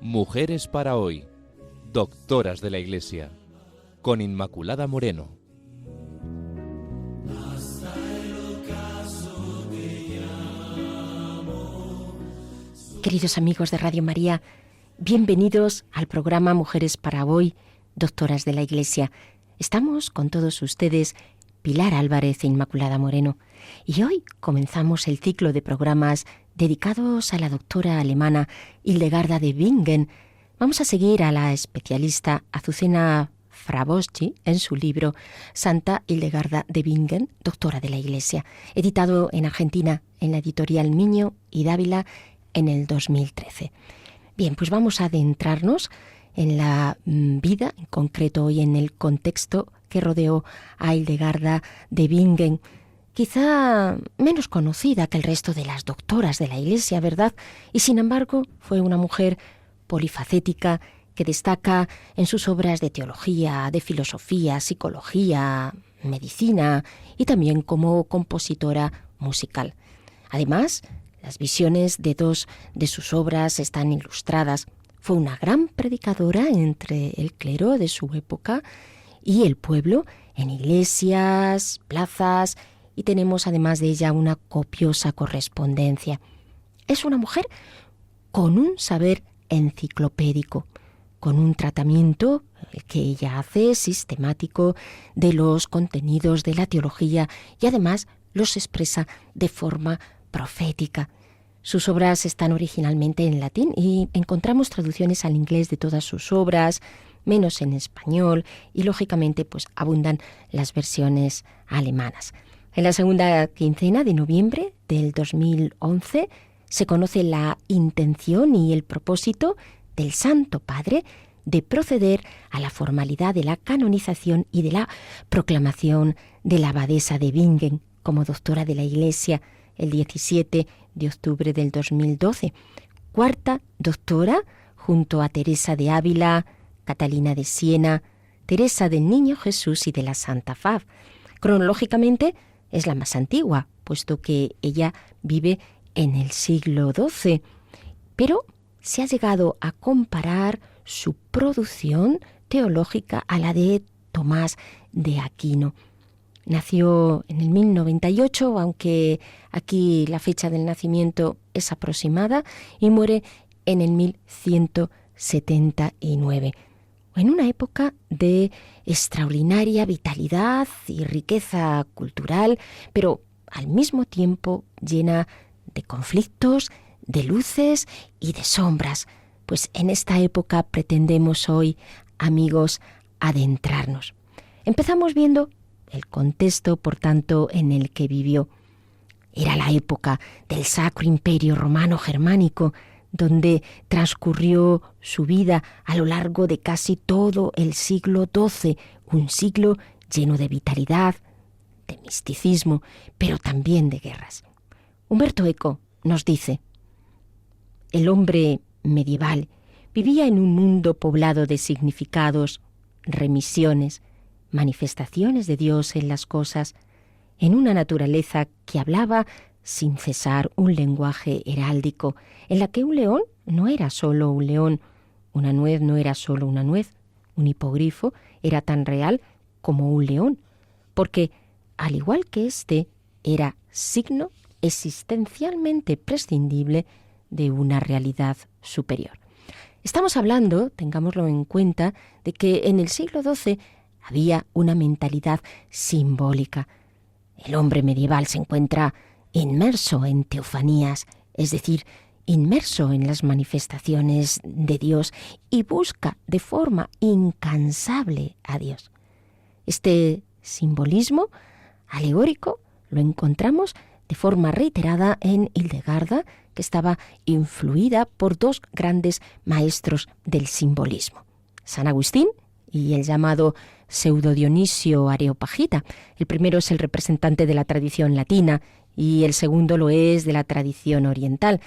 Mujeres para hoy, doctoras de la Iglesia, con Inmaculada Moreno. Queridos amigos de Radio María, bienvenidos al programa Mujeres para hoy, doctoras de la Iglesia. Estamos con todos ustedes, Pilar Álvarez e Inmaculada Moreno, y hoy comenzamos el ciclo de programas dedicados a la doctora alemana Hildegarda de Bingen. Vamos a seguir a la especialista Azucena Fraboschi en su libro Santa Hildegarda de Bingen, doctora de la Iglesia, editado en Argentina en la editorial Miño y Dávila en el 2013. Bien, pues vamos a adentrarnos en la vida, en concreto hoy en el contexto que rodeó a Hildegarda de Bingen, quizá menos conocida que el resto de las doctoras de la Iglesia, ¿verdad? Y sin embargo fue una mujer polifacética que destaca en sus obras de teología, de filosofía, psicología, medicina y también como compositora musical. Además, las visiones de dos de sus obras están ilustradas. Fue una gran predicadora entre el clero de su época y el pueblo, en iglesias, plazas, y tenemos además de ella una copiosa correspondencia. Es una mujer con un saber enciclopédico, con un tratamiento que ella hace sistemático de los contenidos de la teología y además los expresa de forma profética. Sus obras están originalmente en latín y encontramos traducciones al inglés de todas sus obras, menos en español, y lógicamente pues abundan las versiones alemanas. En la segunda quincena de noviembre del 2011 se conoce la intención y el propósito del Santo Padre de proceder a la formalidad de la canonización y de la proclamación de la abadesa de Bingen como doctora de la Iglesia el 17 de octubre del 2012, cuarta doctora junto a Teresa de Ávila, Catalina de Siena, Teresa del Niño Jesús y de la Santa Faz. Cronológicamente es la más antigua, puesto que ella vive en el siglo XII, pero se ha llegado a comparar su producción teológica a la de Tomás de Aquino. Nació en el 1098, aunque aquí la fecha del nacimiento es aproximada, y muere en el 1179, en una época de extraordinaria vitalidad y riqueza cultural, pero al mismo tiempo llena de conflictos, de luces y de sombras. Pues en esta época pretendemos hoy, amigos, adentrarnos. Empezamos viendo el contexto, por tanto, en el que vivió. Era la época del Sacro Imperio Romano Germánico, donde transcurrió su vida a lo largo de casi todo el siglo XII, un siglo lleno de vitalidad, de misticismo, pero también de guerras. Humberto Eco nos dice: el hombre medieval vivía en un mundo poblado de significados, remisiones, manifestaciones de Dios en las cosas, en una naturaleza que hablaba sin cesar un lenguaje heráldico, en la que un león no era solo un león, una nuez no era solo una nuez, un hipogrifo era tan real como un león, porque, al igual que éste, era signo existencialmente prescindible de una realidad superior. Estamos hablando, tengámoslo en cuenta, de que en el siglo XII había una mentalidad simbólica. El hombre medieval se encuentra inmerso en teofanías, es decir, inmerso en las manifestaciones de Dios y busca de forma incansable a Dios. Este simbolismo alegórico lo encontramos de forma reiterada en Hildegarda, que estaba influida por dos grandes maestros del simbolismo, San Agustín y el llamado Pseudo Dionisio Areopagita. El primero es el representante de la tradición latina y el segundo lo es de la tradición oriental.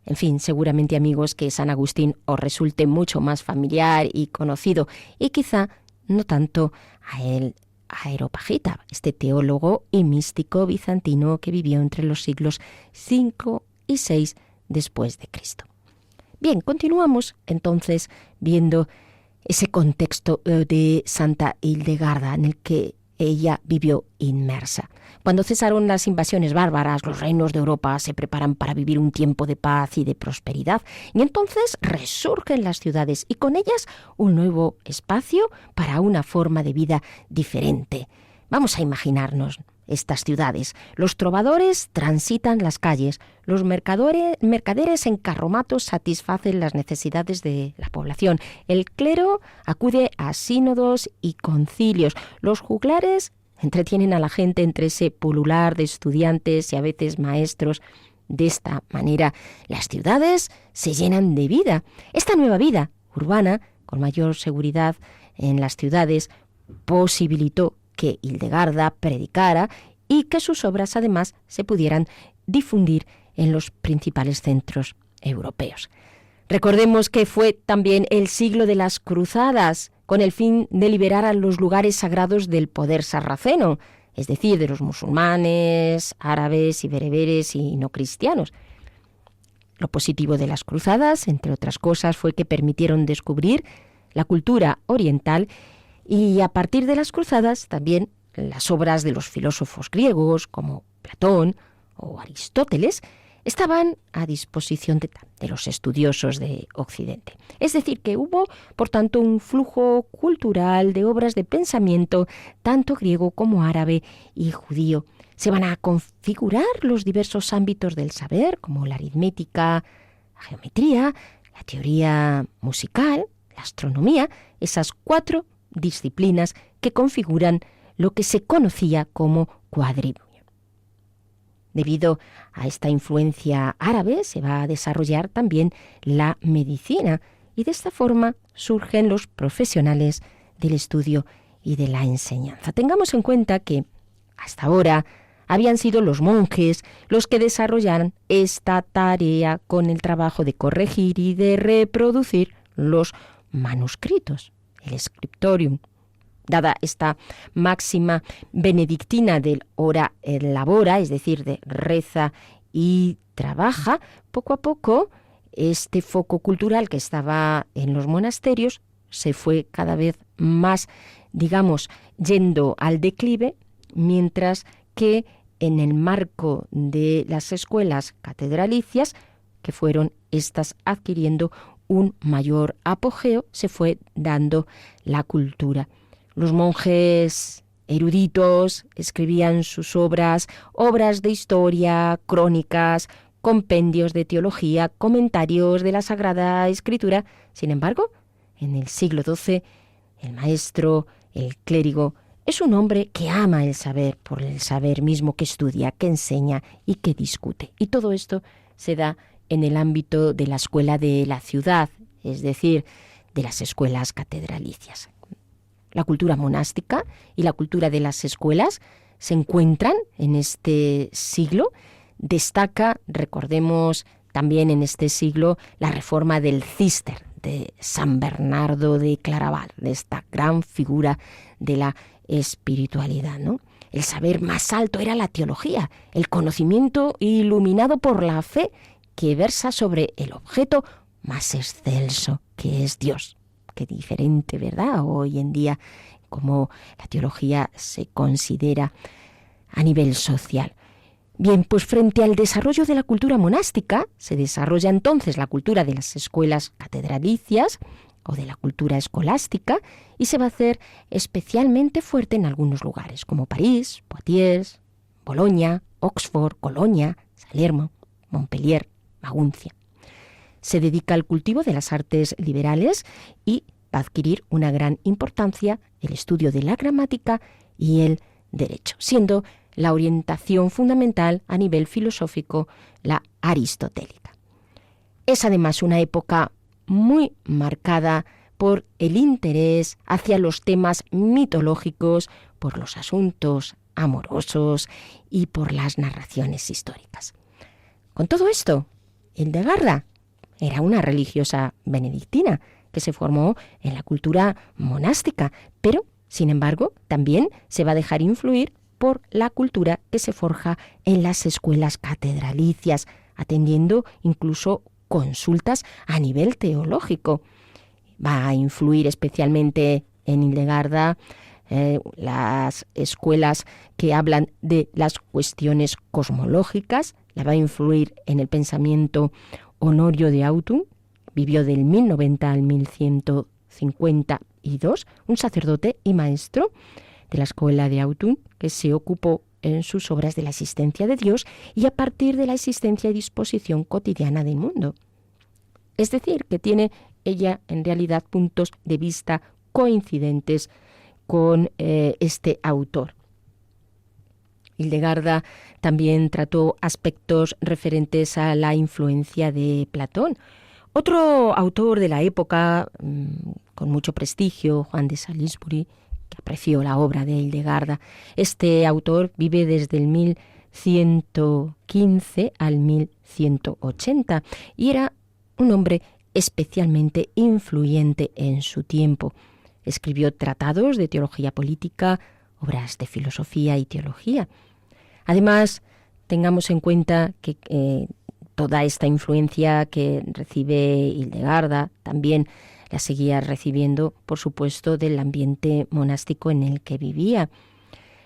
En fin, seguramente, amigos, que San Agustín os resulte mucho más familiar y conocido, y quizá no tanto a él, a Areópagita, este teólogo y místico bizantino que vivió entre los siglos V y VI después de Cristo. Bien, continuamos entonces viendo ese contexto de Santa Hildegarda en el que ella vivió inmersa. Cuando cesaron las invasiones bárbaras, los reinos de Europa se preparan para vivir un tiempo de paz y de prosperidad, y entonces resurgen las ciudades y con ellas un nuevo espacio para una forma de vida diferente. Vamos a imaginarnos estas ciudades. Los trovadores transitan las calles, los mercaderes en carromatos satisfacen las necesidades de la población, el clero acude a sínodos y concilios, los juglares entretienen a la gente entre ese pulular de estudiantes y a veces maestros. De esta manera, las ciudades se llenan de vida. Esta nueva vida urbana, con mayor seguridad en las ciudades, posibilitó que Hildegarda predicara y que sus obras además se pudieran difundir en los principales centros europeos. Recordemos que fue también el siglo de las cruzadas, con el fin de liberar a los lugares sagrados del poder sarraceno, es decir, de los musulmanes, árabes y bereberes y no cristianos. Lo positivo de las cruzadas, entre otras cosas, fue que permitieron descubrir la cultura oriental y a partir de las cruzadas también las obras de los filósofos griegos como Platón o Aristóteles estaban a disposición de los estudiosos de Occidente. Es decir, que hubo, por tanto, un flujo cultural de obras de pensamiento, tanto griego como árabe y judío. Se van a configurar los diversos ámbitos del saber, como la aritmética, la geometría, la teoría musical, la astronomía, esas 4 disciplinas que configuran lo que se conocía como cuadrivium. Debido a esta influencia árabe se va a desarrollar también la medicina y de esta forma surgen los profesionales del estudio y de la enseñanza. Tengamos en cuenta que hasta ahora habían sido los monjes los que desarrollaran esta tarea con el trabajo de corregir y de reproducir los manuscritos, el scriptorium. Dada esta máxima benedictina del ora et labora, es decir, de reza y trabaja, poco a poco este foco cultural que estaba en los monasterios se fue cada vez más, digamos, yendo al declive, mientras que en el marco de las escuelas catedralicias, que fueron estas adquiriendo un mayor apogeo, se fue dando la cultura. Los monjes eruditos escribían sus obras de historia, crónicas, compendios de teología, comentarios de la Sagrada Escritura. Sin embargo, en el siglo XII, el maestro, el clérigo, es un hombre que ama el saber por el saber mismo, que estudia, que enseña y que discute. Y todo esto se da en el ámbito de la escuela de la ciudad, es decir, de las escuelas catedralicias. La cultura monástica y la cultura de las escuelas se encuentran en este siglo. Destaca, recordemos también en este siglo, la reforma del Císter de San Bernardo de Claraval, de esta gran figura de la espiritualidad, ¿no? El saber más alto era la teología, el conocimiento iluminado por la fe que versa sobre el objeto más excelso, que es Dios. Qué diferente, ¿verdad? Hoy en día, como la teología se considera a nivel social. Bien, pues frente al desarrollo de la cultura monástica, se desarrolla entonces la cultura de las escuelas catedralicias o de la cultura escolástica y se va a hacer especialmente fuerte en algunos lugares, como París, Poitiers, Bolonia, Oxford, Colonia, Salerno, Montpellier, Maguncia. Se dedica al cultivo de las artes liberales y va a adquirir una gran importancia el estudio de la gramática y el derecho, siendo la orientación fundamental a nivel filosófico la aristotélica. Es además una época muy marcada por el interés hacia los temas mitológicos, por los asuntos amorosos y por las narraciones históricas. Con todo esto, Hildegarda era una religiosa benedictina que se formó en la cultura monástica, pero, sin embargo, también se va a dejar influir por la cultura que se forja en las escuelas catedralicias, atendiendo incluso consultas a nivel teológico. Va a influir especialmente en Hildegarda las escuelas que hablan de las cuestiones cosmológicas. La va a influir en el pensamiento Honorio de Autun. Vivió del 1090 al 1152, un sacerdote y maestro de la escuela de Autun que se ocupó en sus obras de la existencia de Dios y a partir de la existencia y disposición cotidiana del mundo. Es decir, que tiene ella en realidad puntos de vista coincidentes con este autor. Hildegarda también trató aspectos referentes a la influencia de Platón. Otro autor de la época, con mucho prestigio, Juan de Salisbury, que apreció la obra de Hildegarda. Este autor vive desde el 1115 al 1180 y era un hombre especialmente influyente en su tiempo. Escribió tratados de teología política, obras de filosofía y teología. Además, tengamos en cuenta que toda esta influencia que recibe Hildegarda también la seguía recibiendo, por supuesto, del ambiente monástico en el que vivía.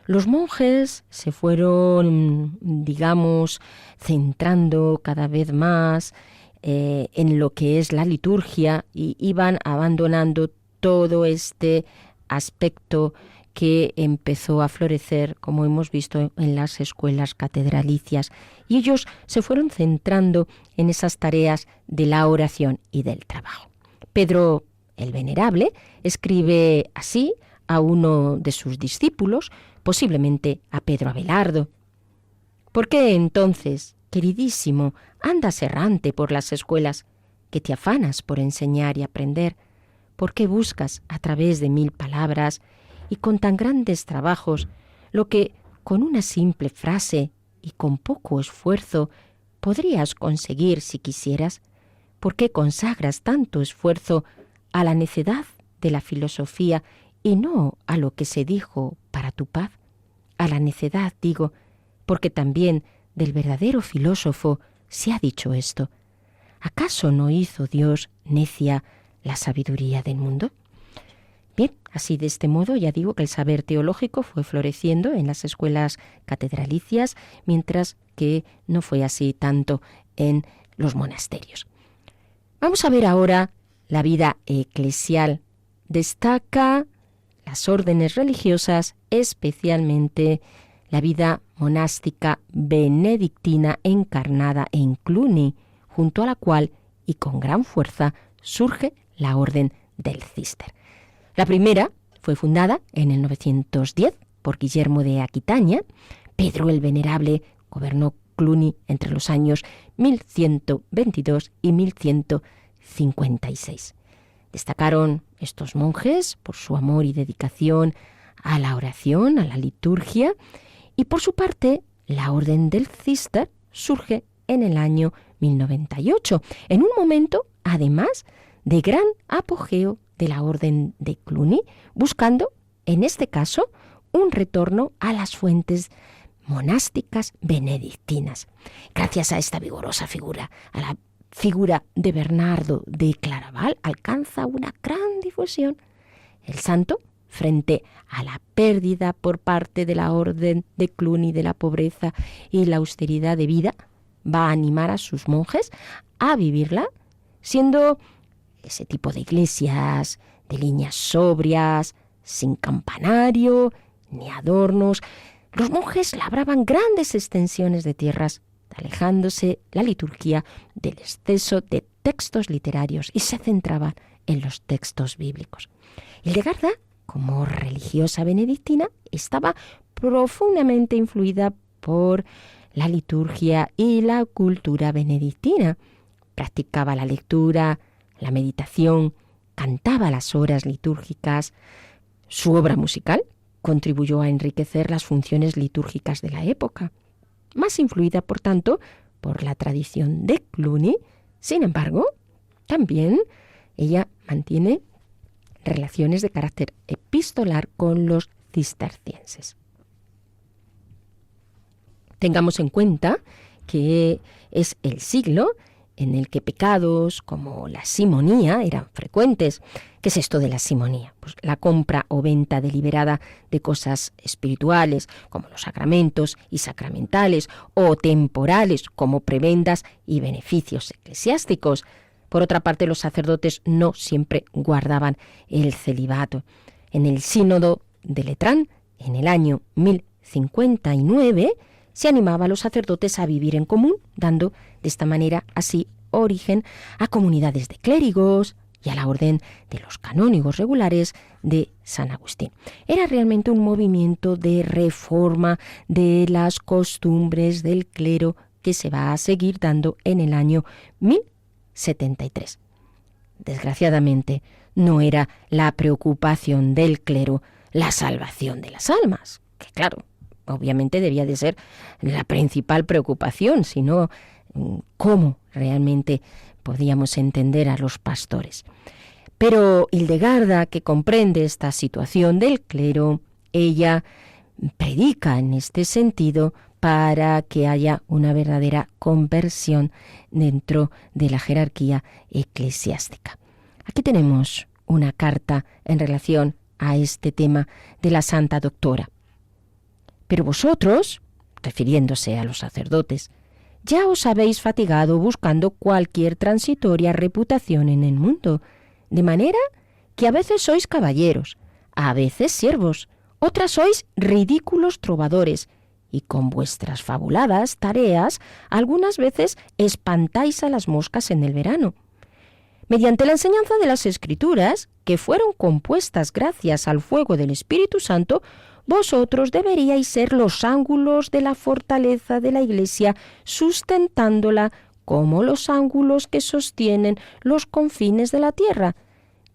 Los monjes se fueron, digamos, centrando cada vez más en lo que es la liturgia y iban abandonando todo este aspecto que empezó a florecer, como hemos visto, en las escuelas catedralicias. Y ellos se fueron centrando en esas tareas de la oración y del trabajo. Pedro el Venerable escribe así a uno de sus discípulos, posiblemente a Pedro Abelardo: ¿por qué entonces, queridísimo, andas errante por las escuelas, que te afanas por enseñar y aprender? ¿Por qué buscas a través de 1000 palabras y con tan grandes trabajos lo que con una simple frase y con poco esfuerzo podrías conseguir si quisieras? ¿Por qué consagras tanto esfuerzo a la necedad de la filosofía y no a lo que se dijo para tu paz? A la necedad, digo, porque también del verdadero filósofo se ha dicho esto: ¿acaso no hizo Dios necia la sabiduría del mundo? Bien, así de este modo ya digo que el saber teológico fue floreciendo en las escuelas catedralicias, mientras que no fue así tanto en los monasterios. Vamos a ver ahora la vida eclesial. Destaca las órdenes religiosas, especialmente la vida monástica benedictina encarnada en Cluny, junto a la cual, y con gran fuerza, surge la Orden del Císter. La primera fue fundada en el 910 por Guillermo de Aquitania. Pedro el Venerable gobernó Cluny entre los años 1122 y 1156. Destacaron estos monjes por su amor y dedicación a la oración, a la liturgia, y por su parte la Orden del Císter surge en el año 1098, en un momento, además, de gran apogeo de la Orden de Cluny, buscando, en este caso, un retorno a las fuentes monásticas benedictinas. Gracias a esta vigorosa figura, a la figura de Bernardo de Claraval, alcanza una gran difusión. El santo, frente a la pérdida por parte de la Orden de Cluny de la pobreza y la austeridad de vida, va a animar a sus monjes a vivirla, siendo ese tipo de iglesias de líneas sobrias, sin campanario ni adornos. Los monjes labraban grandes extensiones de tierras, alejándose la liturgia del exceso de textos literarios, y se centraban en los textos bíblicos. Hildegarda, como religiosa benedictina, estaba profundamente influida por la liturgia y la cultura benedictina. Practicaba la lectura, la meditación, cantaba las horas litúrgicas. Su obra musical contribuyó a enriquecer las funciones litúrgicas de la época, más influida, por tanto, por la tradición de Cluny. Sin embargo, también ella mantiene relaciones de carácter epistolar con los cistercienses. Tengamos en cuenta que es el siglo en el que pecados como la simonía eran frecuentes. ¿Qué es esto de la simonía? Pues la compra o venta deliberada de cosas espirituales, como los sacramentos y sacramentales, o temporales, como prebendas y beneficios eclesiásticos. Por otra parte, los sacerdotes no siempre guardaban el celibato. En el sínodo de Letrán, en el año 1059, se animaba a los sacerdotes a vivir en común, dando de esta manera así origen a comunidades de clérigos y a la orden de los canónigos regulares de San Agustín. Era realmente un movimiento de reforma de las costumbres del clero que se va a seguir dando en el año 1073. Desgraciadamente, no era la preocupación del clero la salvación de las almas, que claro, obviamente debía de ser la principal preocupación, sino cómo realmente podíamos entender a los pastores. Pero Hildegarda, que comprende esta situación del clero, ella predica en este sentido para que haya una verdadera conversión dentro de la jerarquía eclesiástica. Aquí tenemos una carta en relación a este tema de la Santa Doctora. Pero vosotros, refiriéndose a los sacerdotes, ya os habéis fatigado buscando cualquier transitoria reputación en el mundo, de manera que a veces sois caballeros, a veces siervos, otras sois ridículos trovadores, y con vuestras fabuladas tareas algunas veces espantáis a las moscas en el verano. Mediante la enseñanza de las Escrituras, que fueron compuestas gracias al fuego del Espíritu Santo, vosotros deberíais ser los ángulos de la fortaleza de la Iglesia, sustentándola como los ángulos que sostienen los confines de la tierra.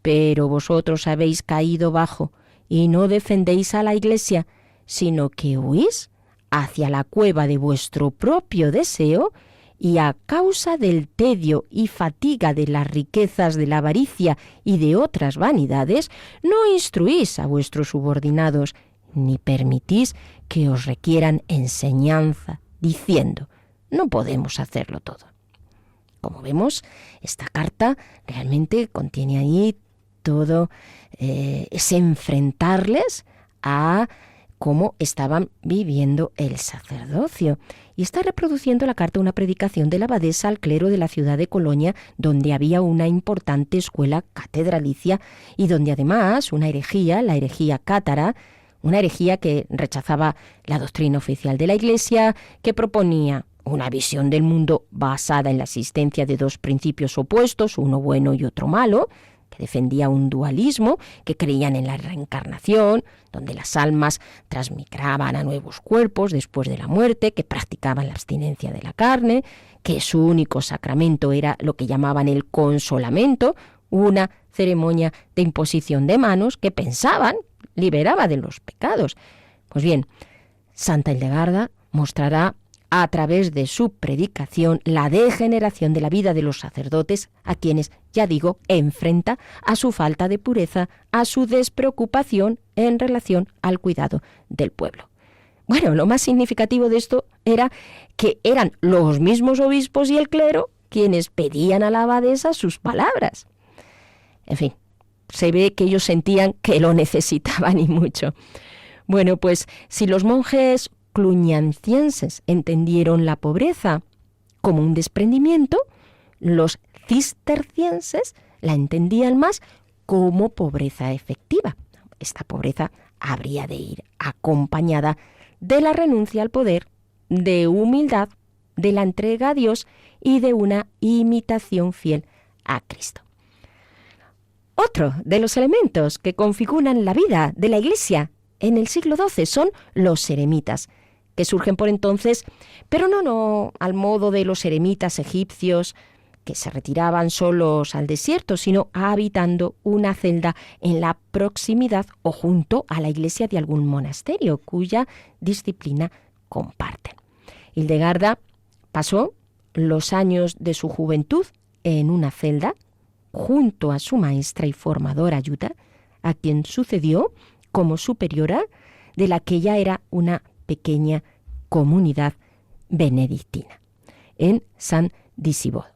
Pero vosotros habéis caído bajo y no defendéis a la Iglesia, sino que huís hacia la cueva de vuestro propio deseo, y a causa del tedio y fatiga de las riquezas de la avaricia y de otras vanidades, no instruís a vuestros subordinados, ni permitís que os requieran enseñanza, diciendo, no podemos hacerlo todo. Como vemos, esta carta realmente contiene ahí todo ese enfrentarles a cómo estaban viviendo el sacerdocio. Y está reproduciendo la carta una predicación de la abadesa al clero de la ciudad de Colonia, donde había una importante escuela catedralicia y donde además una herejía, la herejía cátara, una herejía que rechazaba la doctrina oficial de la Iglesia, que proponía una visión del mundo basada en la existencia de dos principios opuestos, uno bueno y otro malo, que defendía un dualismo, que creían en la reencarnación, donde las almas transmigraban a nuevos cuerpos después de la muerte, que practicaban la abstinencia de la carne, que su único sacramento era lo que llamaban el consolamento, una ceremonia de imposición de manos que pensaban liberaba de los pecados. Pues bien, Santa Hildegarda mostrará a través de su predicación la degeneración de la vida de los sacerdotes, a quienes, ya digo, enfrenta a su falta de pureza, a su despreocupación en relación al cuidado del pueblo. Bueno, lo más significativo de esto era que eran los mismos obispos y el clero quienes pedían a la abadesa sus palabras. En fin, se ve que ellos sentían que lo necesitaban y mucho. Bueno, pues si los monjes cluniacienses entendieron la pobreza como un desprendimiento, los cistercienses la entendían más como pobreza efectiva. Esta pobreza habría de ir acompañada de la renuncia al poder, de humildad, de la entrega a Dios y de una imitación fiel a Cristo. Otro de los elementos que configuran la vida de la Iglesia en el siglo XII son los eremitas, que surgen por entonces, pero no al modo de los eremitas egipcios, que se retiraban solos al desierto, sino habitando una celda en la proximidad o junto a la iglesia de algún monasterio cuya disciplina comparten. Hildegarda pasó los años de su juventud en una celda junto a su maestra y formadora Jutta, a quien sucedió como superiora de la que ya era una pequeña comunidad benedictina, en San Disibodo.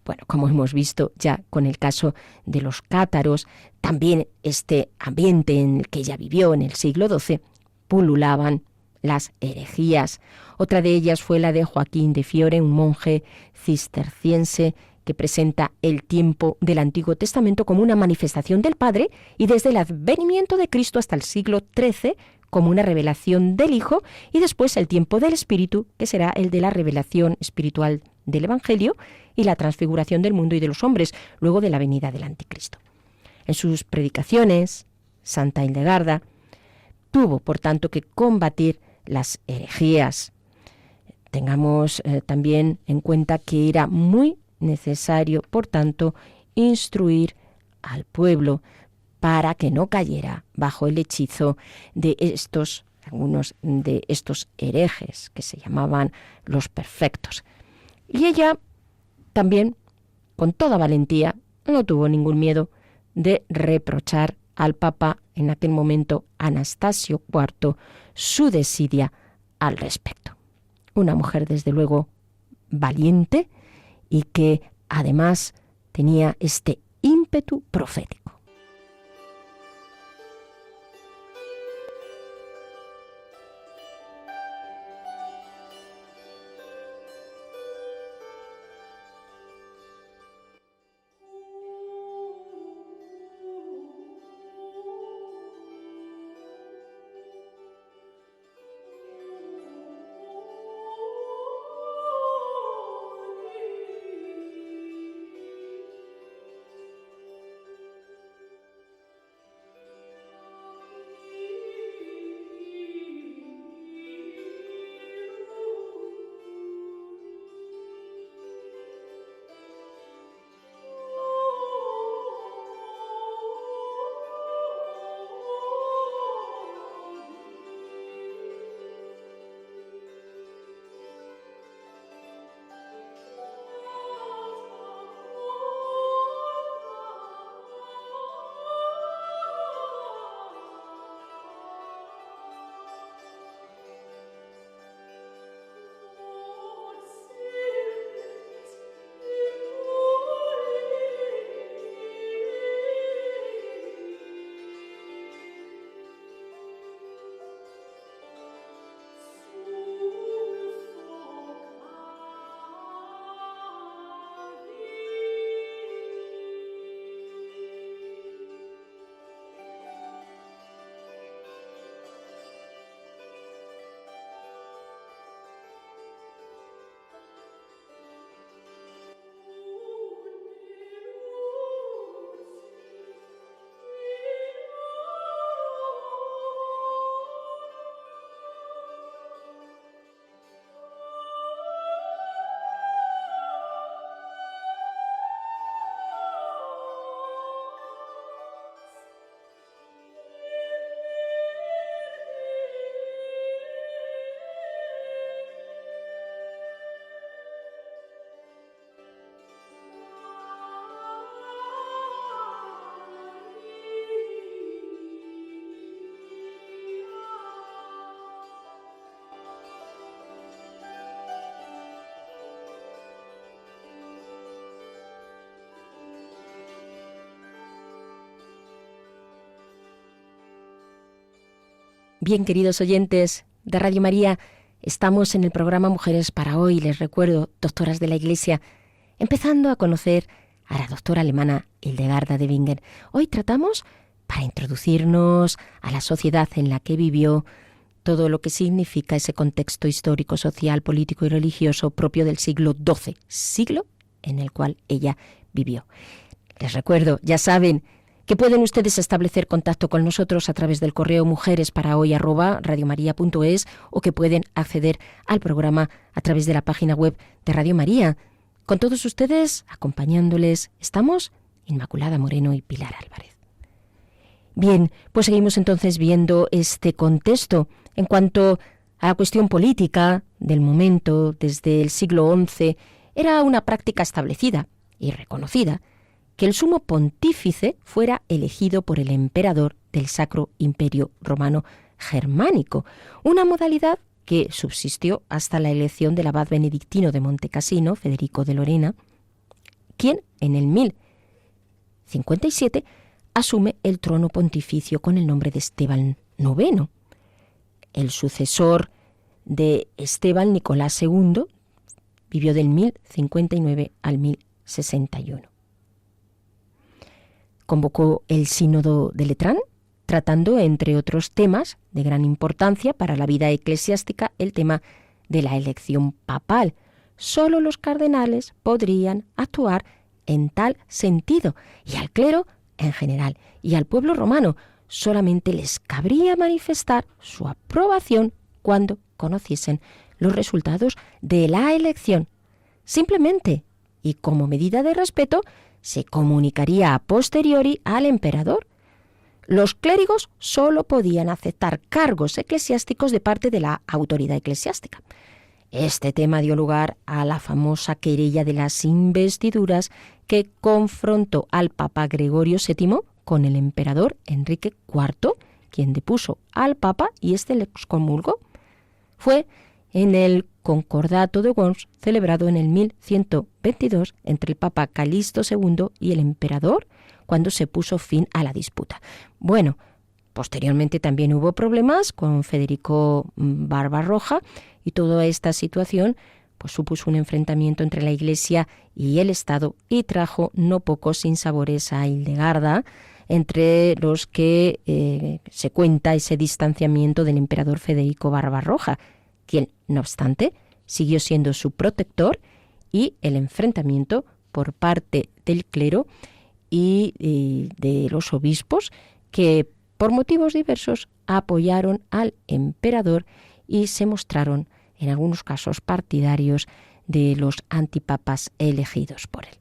Bueno, como hemos visto ya con el caso de los cátaros, también este ambiente en el que ella vivió en el siglo XII, pululaban las herejías. Otra de ellas fue la de Joaquín de Fiore, un monje cisterciense que presenta el tiempo del Antiguo Testamento como una manifestación del Padre y desde el advenimiento de Cristo hasta el siglo XIII como una revelación del Hijo, y después el tiempo del Espíritu, que será el de la revelación espiritual del Evangelio y la transfiguración del mundo y de los hombres, luego de la venida del Anticristo. En sus predicaciones, Santa Hildegarda tuvo, por tanto, que combatir las herejías. Tengamos también en cuenta que era muy necesario, por tanto, instruir al pueblo para que no cayera bajo el hechizo de algunos de estos herejes que se llamaban los perfectos. Y ella también, con toda valentía, no tuvo ningún miedo de reprochar al Papa, en aquel momento Anastasio IV, su desidia al respecto. Una mujer, desde luego, valiente y que además tenía este ímpetu profético. Bien, queridos oyentes de Radio María, estamos en el programa Mujeres para Hoy. Les recuerdo, doctoras de la Iglesia, empezando a conocer a la doctora alemana Hildegarda de Bingen. Hoy tratamos, para introducirnos a la sociedad en la que vivió, todo lo que significa ese contexto histórico, social, político y religioso propio del siglo XII, siglo en el cual ella vivió. Les recuerdo, ya saben, que pueden ustedes establecer contacto con nosotros a través del correo mujeresparahoy@radiomaria.es o que pueden acceder al programa a través de la página web de Radio María, Con todos ustedes, acompañándoles, estamos Inmaculada Moreno y Pilar Álvarez. Bien, pues seguimos entonces viendo este contexto en cuanto a la cuestión política del momento. Desde el siglo XI era una práctica establecida y reconocida que el sumo pontífice fuera elegido por el emperador del Sacro Imperio Romano Germánico, una modalidad que subsistió hasta la elección del abad benedictino de Montecassino, Federico de Lorena, quien en el 1057 asume el trono pontificio con el nombre de Esteban IX. El sucesor de Esteban, Nicolás II, vivió del 1059 al 1061. Convocó el Sínodo de Letrán, tratando, entre otros temas de gran importancia para la vida eclesiástica, el tema de la elección papal. Solo los cardenales podrían actuar en tal sentido, y al clero en general, y al pueblo romano solamente les cabría manifestar su aprobación cuando conociesen los resultados de la elección. Simplemente, y como medida de respeto, se comunicaría a posteriori al emperador. Los clérigos solo podían aceptar cargos eclesiásticos de parte de la autoridad eclesiástica. Este tema dio lugar a la famosa querella de las investiduras que confrontó al Papa Gregorio VII con el emperador Enrique IV, quien depuso al Papa y éste le excomulgó. Fue en el Concordato de Worms, celebrado en el 1122 entre el Papa Calixto II y el emperador, cuando se puso fin a la disputa. Bueno, posteriormente también hubo problemas con Federico Barbarroja, y toda esta situación pues supuso un enfrentamiento entre la Iglesia y el Estado y trajo no pocos sinsabores a Hildegarda, entre los que se cuenta ese distanciamiento del emperador Federico Barbarroja, quien, no obstante, siguió siendo su protector, y el enfrentamiento por parte del clero y de los obispos, que por motivos diversos apoyaron al emperador y se mostraron en algunos casos partidarios de los antipapas elegidos por él.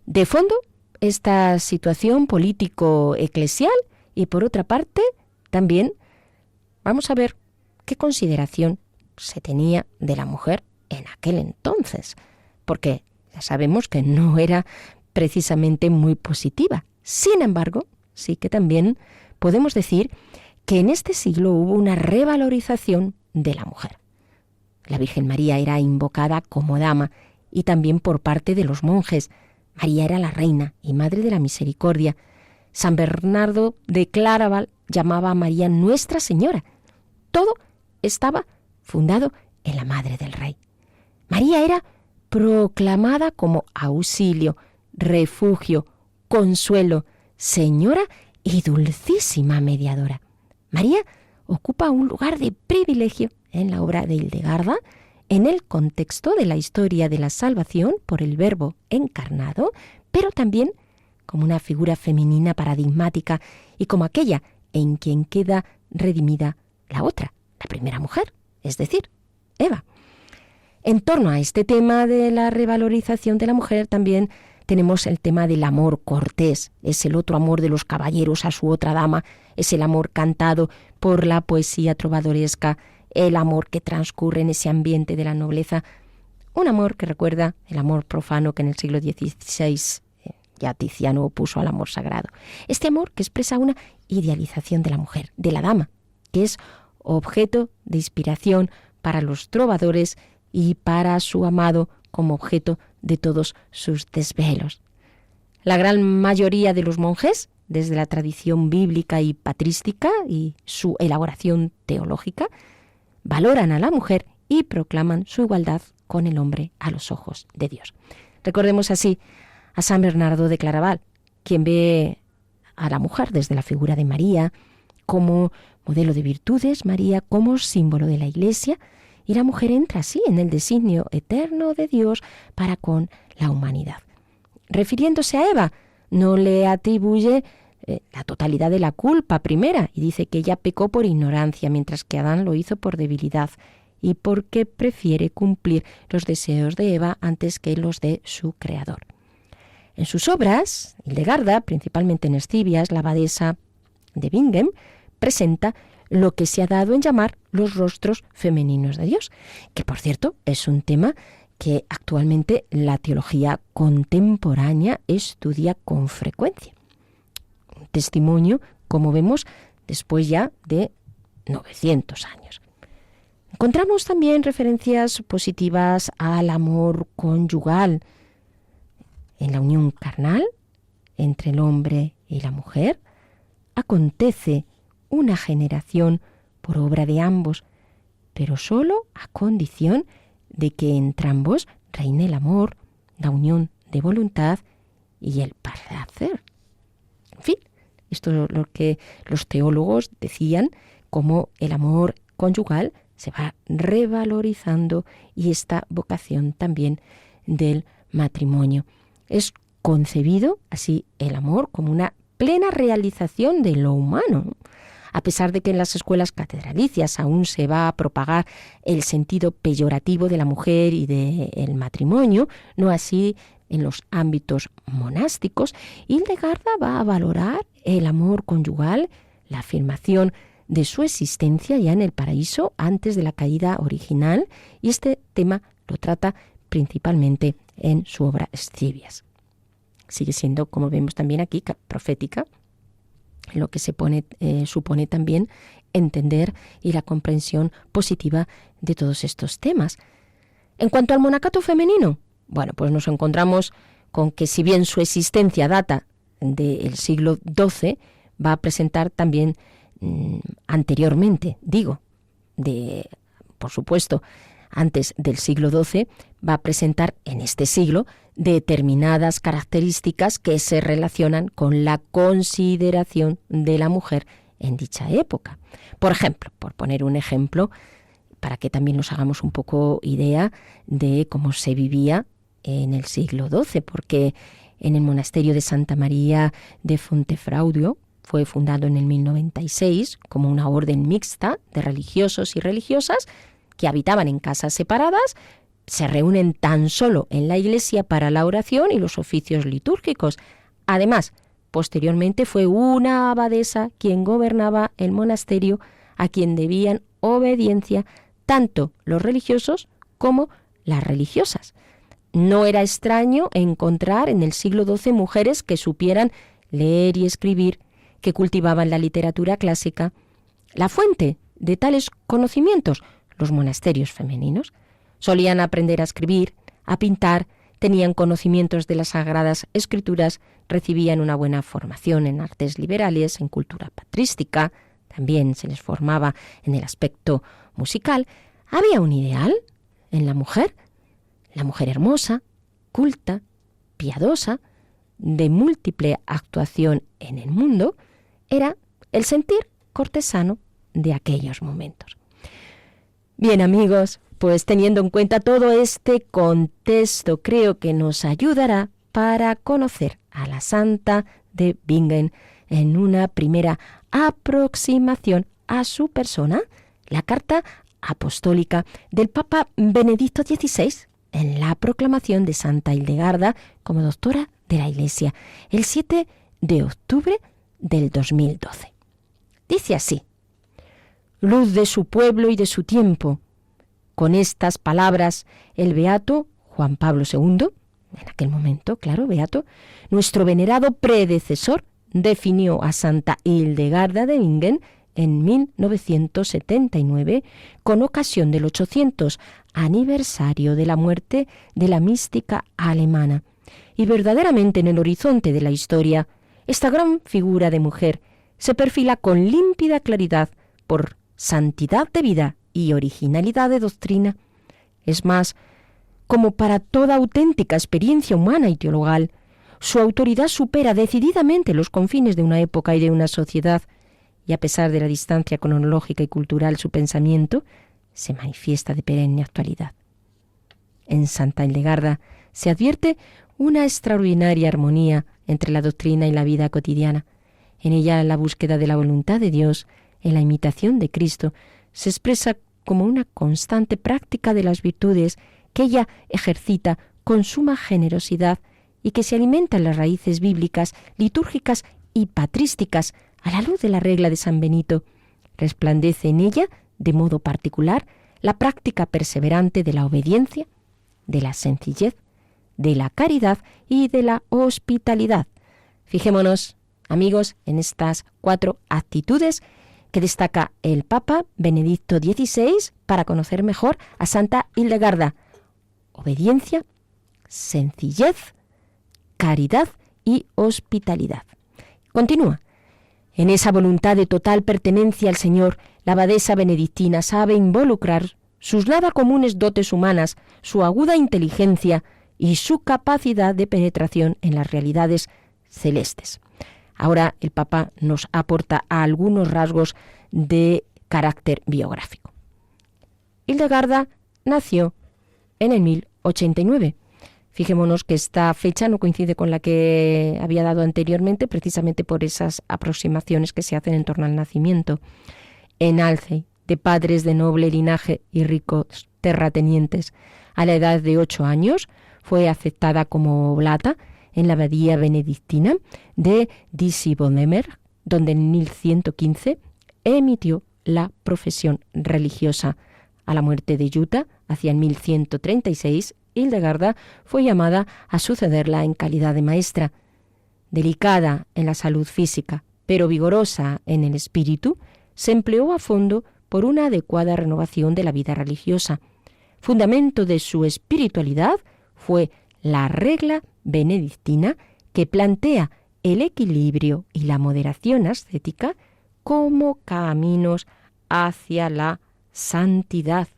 De fondo, esta situación político-eclesial, y por otra parte, también vamos a ver qué consideración se tenía de la mujer en aquel entonces, porque ya sabemos que no era precisamente muy positiva. Sin embargo, sí que también podemos decir que en este siglo hubo una revalorización de la mujer. La Virgen María era invocada como dama, y también por parte de los monjes. María era la reina y madre de la misericordia. San Bernardo de Claraval llamaba a María Nuestra Señora. Todo estaba fundado en la madre del rey. María era proclamada como auxilio, refugio, consuelo, señora y dulcísima mediadora. María ocupa un lugar de privilegio en la obra de Hildegarda, en el contexto de la historia de la salvación por el Verbo encarnado, pero también como una figura femenina paradigmática y como aquella en quien queda redimida la otra, la primera mujer, es decir, Eva. En torno a este tema de la revalorización de la mujer también tenemos el tema del amor cortés. Es el otro amor de los caballeros a su otra dama, es el amor cantado por la poesía trovadoresca, el amor que transcurre en ese ambiente de la nobleza, un amor que recuerda el amor profano que en el siglo XVI ya Tiziano opuso al amor sagrado. Este amor que expresa una idealización de la mujer, de la dama, que es objeto de inspiración para los trovadores y para su amado como objeto de todos sus desvelos. La gran mayoría de los monjes, desde la tradición bíblica y patrística y su elaboración teológica, valoran a la mujer y proclaman su igualdad con el hombre a los ojos de Dios. Recordemos así a San Bernardo de Claraval, quien ve a la mujer desde la figura de María como modelo de virtudes, María como símbolo de la Iglesia, y la mujer entra así en el designio eterno de Dios para con la humanidad. Refiriéndose a Eva, no le atribuye la totalidad de la culpa primera, y dice que ella pecó por ignorancia, mientras que Adán lo hizo por debilidad. y porque prefiere cumplir los deseos de Eva antes que los de su creador. En sus obras, Hildegarda, principalmente en Escivias, la abadesa de Bingen, presenta lo que se ha dado en llamar los rostros femeninos de Dios, que por cierto es un tema que actualmente la teología contemporánea estudia con frecuencia. Un testimonio, como vemos, después ya de 900 años. Encontramos también referencias positivas al amor conyugal, en la unión carnal entre el hombre y la mujer. Acontece una generación por obra de ambos, pero solo a condición de que entre ambos reine el amor, la unión de voluntad y el placer. En fin, esto es lo que los teólogos decían, como el amor conyugal se va revalorizando y esta vocación también del matrimonio. Es concebido así el amor como una plena realización de lo humano. A pesar de que en las escuelas catedralicias aún se va a propagar el sentido peyorativo de la mujer y del matrimonio, no así en los ámbitos monásticos, Hildegarda va a valorar el amor conyugal, la afirmación de su existencia ya en el paraíso antes de la caída original, y este tema lo trata principalmente en su obra Escivias. Sigue siendo, como vemos también aquí, profética, lo que supone también entender y la comprensión positiva de todos estos temas. En cuanto al monacato femenino, bueno, pues nos encontramos con que si bien su existencia data del siglo XII, va a presentar también anteriormente, por supuesto, antes del siglo XII, va a presentar en este siglo determinadas características que se relacionan con la consideración de la mujer en dicha época. Por ejemplo, por poner un ejemplo, para que también nos hagamos un poco idea de cómo se vivía en el siglo XII, porque en el monasterio de Santa María de Fontefraudio, fue fundado en el 1096 como una orden mixta de religiosos y religiosas que habitaban en casas separadas, se reúnen tan solo en la iglesia para la oración y los oficios litúrgicos. Además, posteriormente fue una abadesa quien gobernaba el monasterio, a quien debían obediencia tanto los religiosos como las religiosas. No era extraño encontrar en el siglo XII mujeres que supieran leer y escribir, que cultivaban la literatura clásica. La fuente de tales conocimientos, los monasterios femeninos. Solían aprender a escribir, a pintar, tenían conocimientos de las sagradas escrituras, recibían una buena formación en artes liberales, en cultura patrística, también se les formaba en el aspecto musical. Había un ideal en la mujer hermosa, culta, piadosa, de múltiple actuación en el mundo, era el sentir cortesano de aquellos momentos. Bien, amigos, pues teniendo en cuenta todo este contexto, creo que nos ayudará para conocer a la Santa de Bingen en una primera aproximación a su persona, la carta apostólica del Papa Benedicto XVI en la proclamación de Santa Hildegarda como doctora de la Iglesia, el 7 de octubre del 2012. Dice así: luz de su pueblo y de su tiempo. Con estas palabras, el beato Juan Pablo II, en aquel momento, claro, beato, nuestro venerado predecesor, definió a Santa Hildegarda de Bingen en 1979 con ocasión del 800 aniversario de la muerte de la mística alemana. Y verdaderamente en el horizonte de la historia, esta gran figura de mujer se perfila con límpida claridad por santidad de vida y originalidad de doctrina. Es más, como para toda auténtica experiencia humana y teologal, su autoridad supera decididamente los confines de una época y de una sociedad, y a pesar de la distancia cronológica y cultural, su pensamiento se manifiesta de perenne actualidad. En Santa Hildegarda se advierte una extraordinaria armonía entre la doctrina y la vida cotidiana. En ella la búsqueda de la voluntad de Dios, en la imitación de Cristo, se expresa como una constante práctica de las virtudes que ella ejercita con suma generosidad y que se alimenta en las raíces bíblicas, litúrgicas y patrísticas a la luz de la regla de San Benito. Resplandece en ella, de modo particular, la práctica perseverante de la obediencia, de la sencillez, de la caridad y de la hospitalidad. Fijémonos, amigos, en estas 4 actitudes que destaca el Papa Benedicto XVI para conocer mejor a Santa Hildegarda: obediencia, sencillez, caridad y hospitalidad. Continúa. En esa voluntad de total pertenencia al Señor, la abadesa benedictina sabe involucrar sus nada comunes dotes humanas, su aguda inteligencia y su capacidad de penetración en las realidades celestes. Ahora el Papa nos aporta algunos rasgos de carácter biográfico. Hildegarda nació en el 1089. Fijémonos que esta fecha no coincide con la que había dado anteriormente, precisamente por esas aproximaciones que se hacen en torno al nacimiento. En Alcey, de padres de noble linaje y ricos terratenientes, a la edad de 8 años, fue aceptada como oblata en la abadía benedictina de Disibodemer, donde en 1115 emitió la profesión religiosa. A la muerte de Jutta, hacia el 1136, Hildegarda fue llamada a sucederla en calidad de maestra. Delicada en la salud física, pero vigorosa en el espíritu, se empleó a fondo por una adecuada renovación de la vida religiosa. Fundamento de su espiritualidad fue la regla benedictina, que plantea el equilibrio y la moderación ascética como caminos hacia la santidad.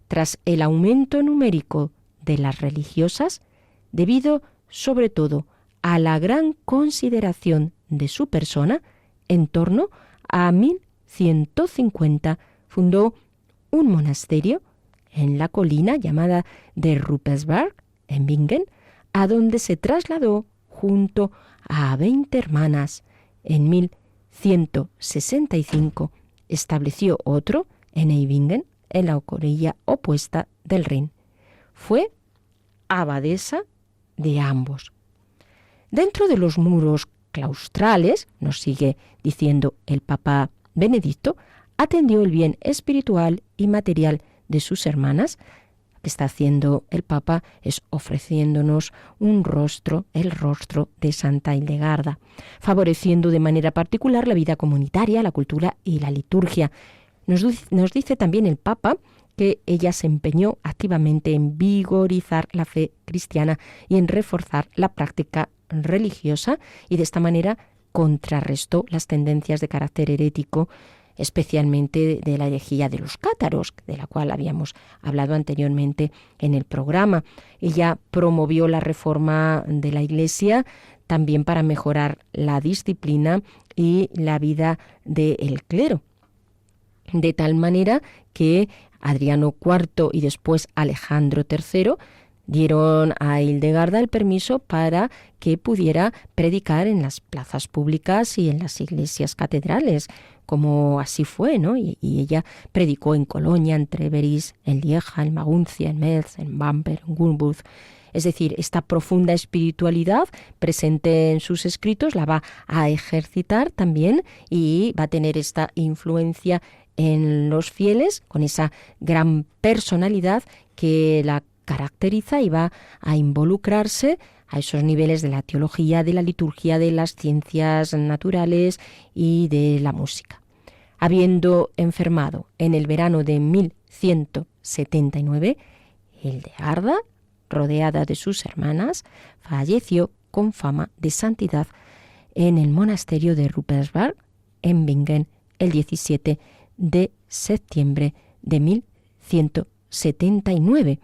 Tras el aumento numérico de las religiosas, debido sobre todo a la gran consideración de su persona, en torno a 1150 fundó un monasterio en la colina llamada de Ruppersberg, en Bingen, a donde se trasladó junto a 20 hermanas. En 1165 estableció otro en Eibingen, en la orilla opuesta del Rin. Fue abadesa de ambos. Dentro de los muros claustrales, nos sigue diciendo el Papa Benedicto, atendió el bien espiritual y material de sus hermanas. Lo que está haciendo el Papa es ofreciéndonos un rostro, el rostro de Santa Hildegarda, favoreciendo de manera particular la vida comunitaria, la cultura y la liturgia. Nos dice también el Papa que ella se empeñó activamente en vigorizar la fe cristiana y en reforzar la práctica religiosa, y de esta manera contrarrestó las tendencias de carácter herético, especialmente de la herejía de los cátaros, de la cual habíamos hablado anteriormente en el programa. Ella promovió la reforma de la Iglesia también para mejorar la disciplina y la vida del clero, de tal manera que Adriano IV y después Alejandro III dieron a Hildegarda el permiso para que pudiera predicar en las plazas públicas y en las iglesias catedrales, como así fue, ¿no? Y ella predicó en Colonia, en Treveris, en Lieja, en Maguncia, en Metz, en Bamberg, en Gumburg. Es decir, esta profunda espiritualidad presente en sus escritos la va a ejercitar también y va a tener esta influencia en los fieles con esa gran personalidad que la caracteriza, y va a involucrarse a esos niveles de la teología, de la liturgia, de las ciencias naturales y de la música. Habiendo enfermado en el verano de 1179, Hildegarda, rodeada de sus hermanas, falleció con fama de santidad en el monasterio de Ruppersberg, en Bingen, el 17 de septiembre de 1179.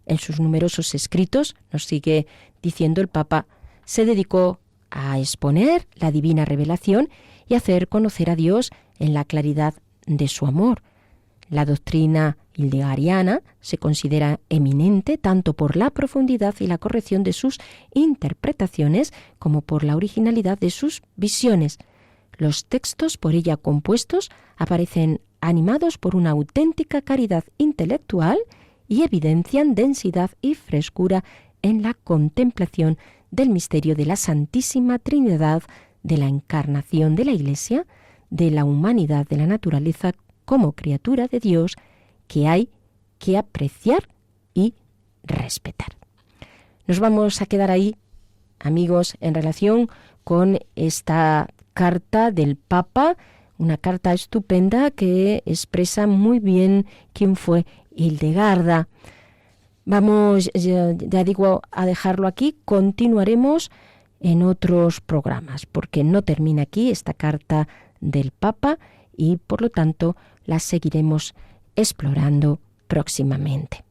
En sus numerosos escritos, nos sigue diciendo el Papa, se dedicó a exponer la divina revelación y hacer conocer a Dios en la claridad de su amor. La doctrina hildegariana se considera eminente tanto por la profundidad y la corrección de sus interpretaciones como por la originalidad de sus visiones. Los textos por ella compuestos aparecen animados por una auténtica caridad intelectual y evidencian densidad y frescura en la contemplación del misterio de la Santísima Trinidad, de la encarnación de la Iglesia, de la humanidad de la naturaleza como criatura de Dios que hay que apreciar y respetar. Nos vamos a quedar ahí, amigos, en relación con esta carta del Papa, una carta estupenda que expresa muy bien quién fue Hildegarda. Vamos, ya digo, a dejarlo aquí. Continuaremos en otros programas, porque no termina aquí esta carta del Papa y, por lo tanto, la seguiremos explorando próximamente.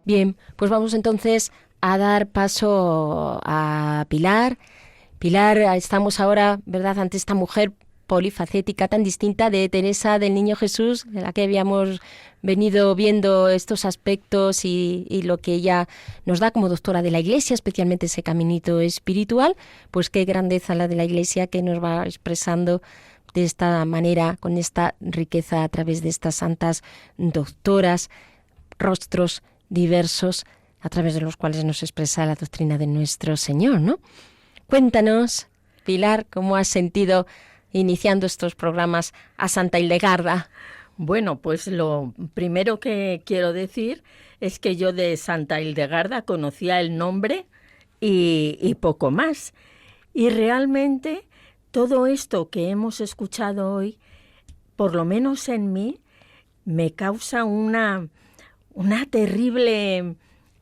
Bien, pues vamos entonces a dar paso a Pilar. Pilar, estamos ahora, ¿verdad?, ante esta mujer polifacética tan distinta de Teresa del Niño Jesús, de la que habíamos venido viendo estos aspectos y lo que ella nos da como doctora de la Iglesia, especialmente ese caminito espiritual. Pues qué grandeza la de la Iglesia, que nos va expresando de esta manera, con esta riqueza a través de estas santas doctoras, rostros diversos a través de los cuales nos expresa la doctrina de nuestro Señor, ¿no? Cuéntanos, Pilar, ¿cómo has sentido iniciando estos programas a Santa Hildegarda? Bueno, pues lo primero que quiero decir es que yo de Santa Hildegarda conocía el nombre y poco más. Y realmente todo esto que hemos escuchado hoy, por lo menos en mí, me causa una terrible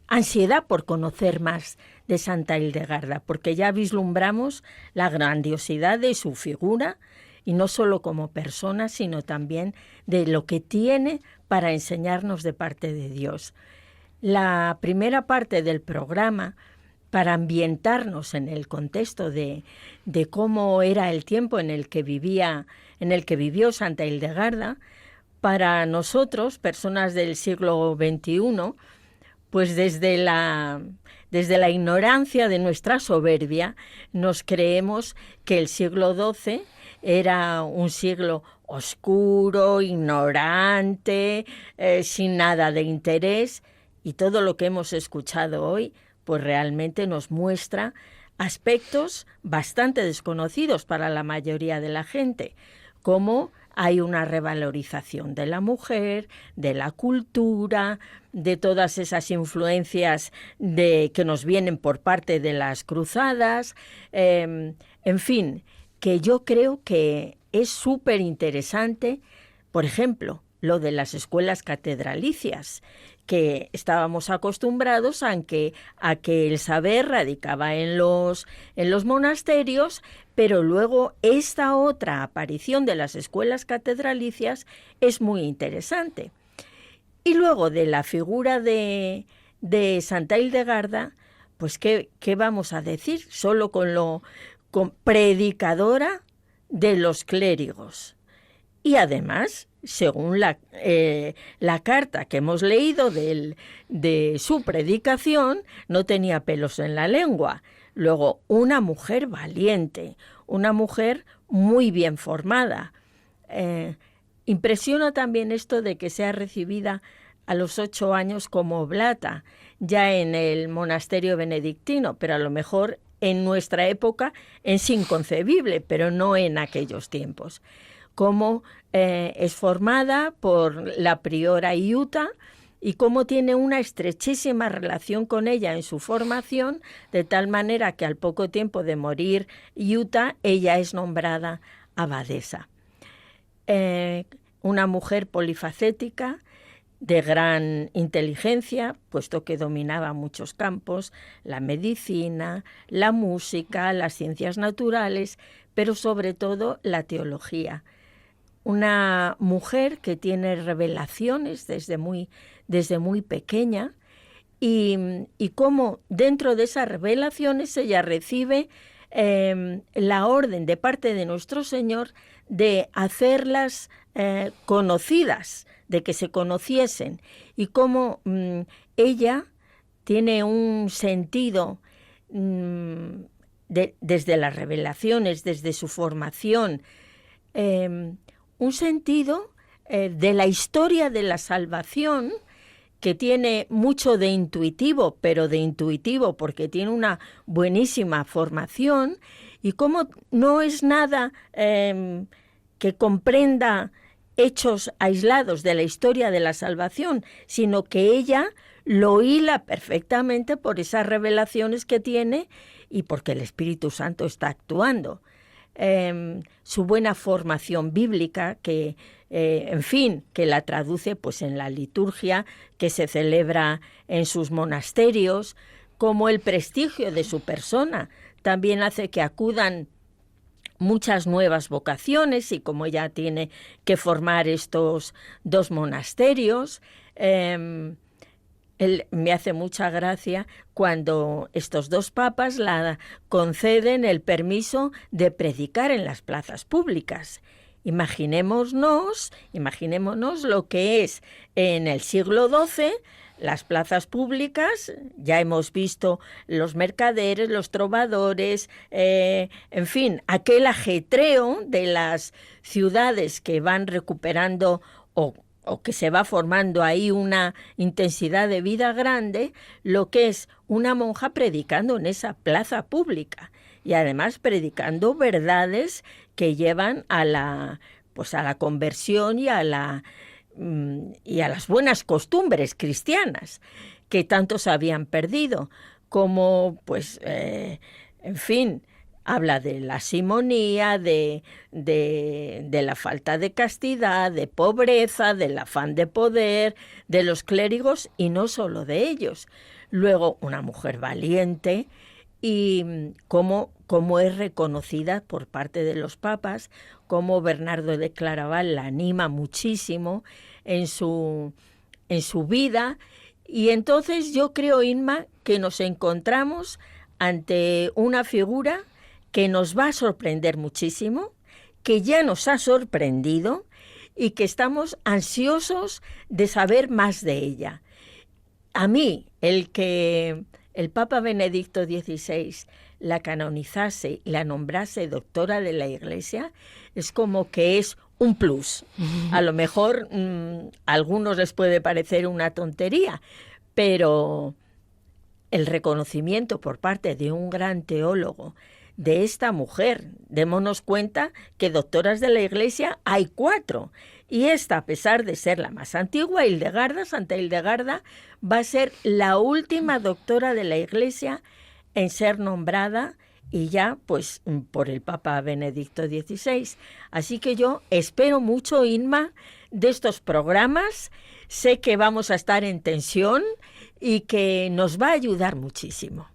ansiedad por conocer más de Santa Hildegarda, porque ya vislumbramos la grandiosidad de su figura, y no solo como persona, sino también de lo que tiene para enseñarnos de parte de Dios. La primera parte del programa, para ambientarnos en el contexto de cómo era el tiempo en el que vivió Santa Hildegarda, para nosotros, personas del siglo XXI, pues desde desde la ignorancia de nuestra soberbia, nos creemos que el siglo XII era un siglo oscuro, ignorante, sin nada de interés, y todo lo que hemos escuchado hoy, pues realmente nos muestra aspectos bastante desconocidos para la mayoría de la gente, como hay una revalorización de la mujer, de la cultura, de todas esas influencias que nos vienen por parte de las cruzadas, en fin, que yo creo que es súper interesante, por ejemplo, lo de las escuelas catedralicias, que estábamos acostumbrados a que el saber radicaba en los monasterios, pero luego esta otra aparición de las escuelas catedralicias es muy interesante. Y luego de la figura de Santa Hildegarda, pues ¿qué vamos a decir? Solo con predicadora de los clérigos. Y además, según la carta que hemos leído de su predicación, no tenía pelos en la lengua. Luego, una mujer valiente, una mujer muy bien formada. Impresiona también esto de que sea recibida a los 8 años como oblata, ya en el monasterio benedictino, pero a lo mejor en nuestra época es inconcebible, pero no en aquellos tiempos. Cómo es formada por la priora Iuta y cómo tiene una estrechísima relación con ella en su formación, de tal manera que al poco tiempo de morir Iuta, ella es nombrada abadesa. Una mujer polifacética, de gran inteligencia, puesto que dominaba muchos campos, la medicina, la música, las ciencias naturales, pero sobre todo la teología. Una mujer que tiene revelaciones desde muy pequeña y cómo dentro de esas revelaciones ella recibe la orden de parte de nuestro Señor de hacerlas conocidas, de que se conociesen, y cómo ella tiene un sentido desde las revelaciones, desde su formación, un sentido de la historia de la salvación que tiene mucho de intuitivo, pero de intuitivo porque tiene una buenísima formación, y cómo no es nada que comprenda hechos aislados de la historia de la salvación, sino que ella lo hila perfectamente por esas revelaciones que tiene y porque el Espíritu Santo está actuando. Su buena formación bíblica, que la traduce pues en la liturgia que se celebra en sus monasterios, como el prestigio de su persona también hace que acudan muchas nuevas vocaciones, y como ella tiene que formar estos 2 monasterios, me hace mucha gracia cuando estos 2 papas la conceden el permiso de predicar en las plazas públicas. Imaginémonos lo que es en el siglo XII las plazas públicas. Ya hemos visto los mercaderes, los trovadores, en fin, aquel ajetreo de las ciudades que van recuperando o que se va formando ahí una intensidad de vida grande, lo que es una monja predicando en esa plaza pública, y además predicando verdades que llevan a la conversión y a las buenas costumbres cristianas que tanto se habían perdido, como habla de la simonía, de la falta de castidad, de pobreza, del afán de poder, de los clérigos y no solo de ellos. Luego, una mujer valiente, y cómo es reconocida por parte de los papas, cómo Bernardo de Claraval la anima muchísimo en su vida. Y entonces yo creo, Inma, que nos encontramos ante una figura que nos va a sorprender muchísimo, que ya nos ha sorprendido y que estamos ansiosos de saber más de ella. A mí, el que el Papa Benedicto XVI la canonizase y la nombrase doctora de la Iglesia, es como que es un plus. A lo mejor a algunos les puede parecer una tontería, pero el reconocimiento por parte de un gran teólogo de esta mujer, démonos cuenta que doctoras de la Iglesia hay 4, y esta, a pesar de ser la más antigua, Hildegarda, Santa Hildegarda, va a ser la última doctora de la Iglesia en ser nombrada, y ya pues por el Papa Benedicto XVI. Así que yo espero mucho, Inma, de estos programas. Sé que vamos a estar en tensión y que nos va a ayudar muchísimo.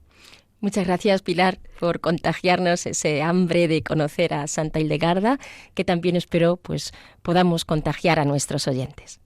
Muchas gracias, Pilar, por contagiarnos ese hambre de conocer a Santa Hildegarda, que también espero pues podamos contagiar a nuestros oyentes.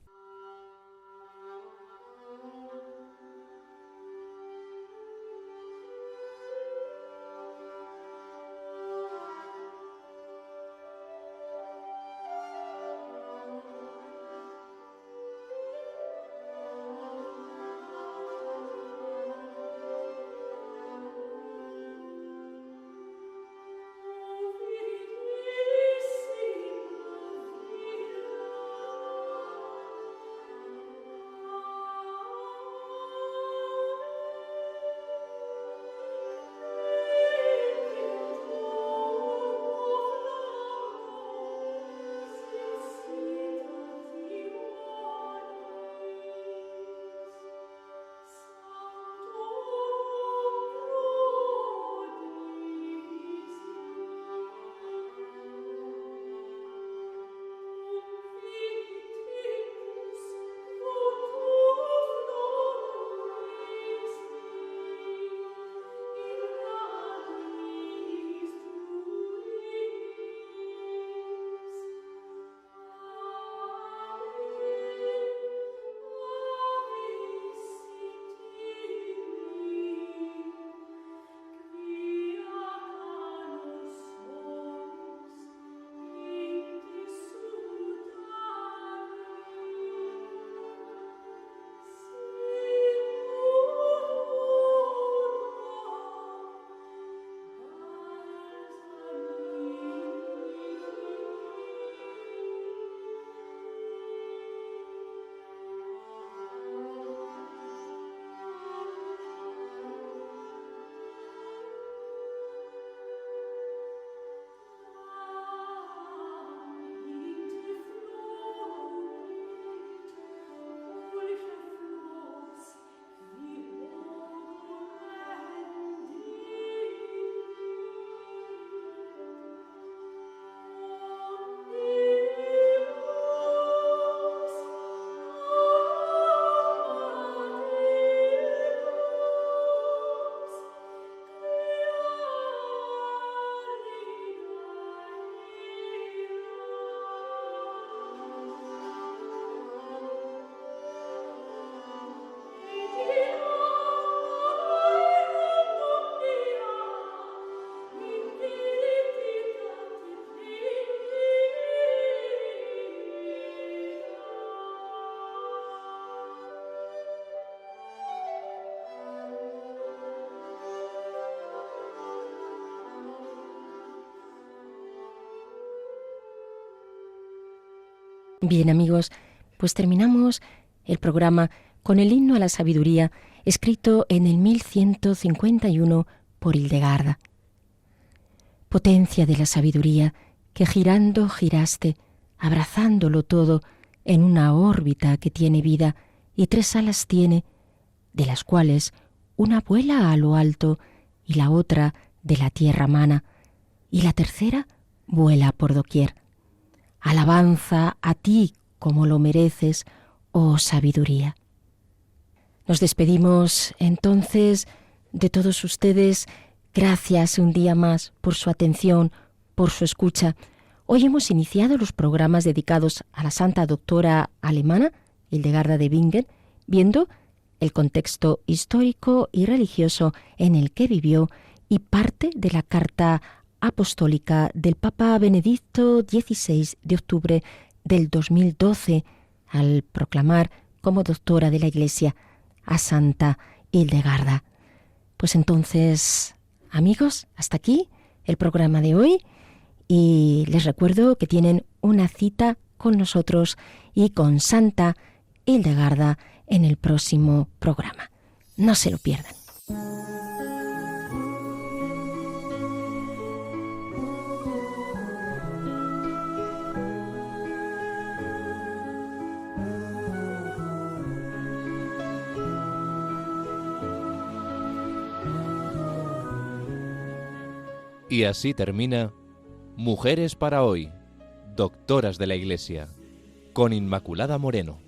Bien, amigos, pues terminamos el programa con el himno a la sabiduría escrito en el 1151 por Hildegarda. Potencia de la sabiduría, que girando giraste, abrazándolo todo en una órbita que tiene vida y 3 alas tiene, de las cuales una vuela a lo alto y la otra de la tierra mana, y la tercera vuela por doquier. Alabanza a ti como lo mereces, oh sabiduría. Nos despedimos entonces de todos ustedes. Gracias un día más por su atención, por su escucha. Hoy hemos iniciado los programas dedicados a la santa doctora alemana, Hildegarda de Bingen, viendo el contexto histórico y religioso en el que vivió y parte de la carta apostólica del Papa Benedicto XVI de octubre del 2012 al proclamar como doctora de la Iglesia a Santa Hildegarda. Pues entonces, amigos, hasta aquí el programa de hoy y les recuerdo que tienen una cita con nosotros y con Santa Hildegarda en el próximo programa. No se lo pierdan. Y así termina Mujeres para hoy, Doctoras de la Iglesia, con Inmaculada Moreno.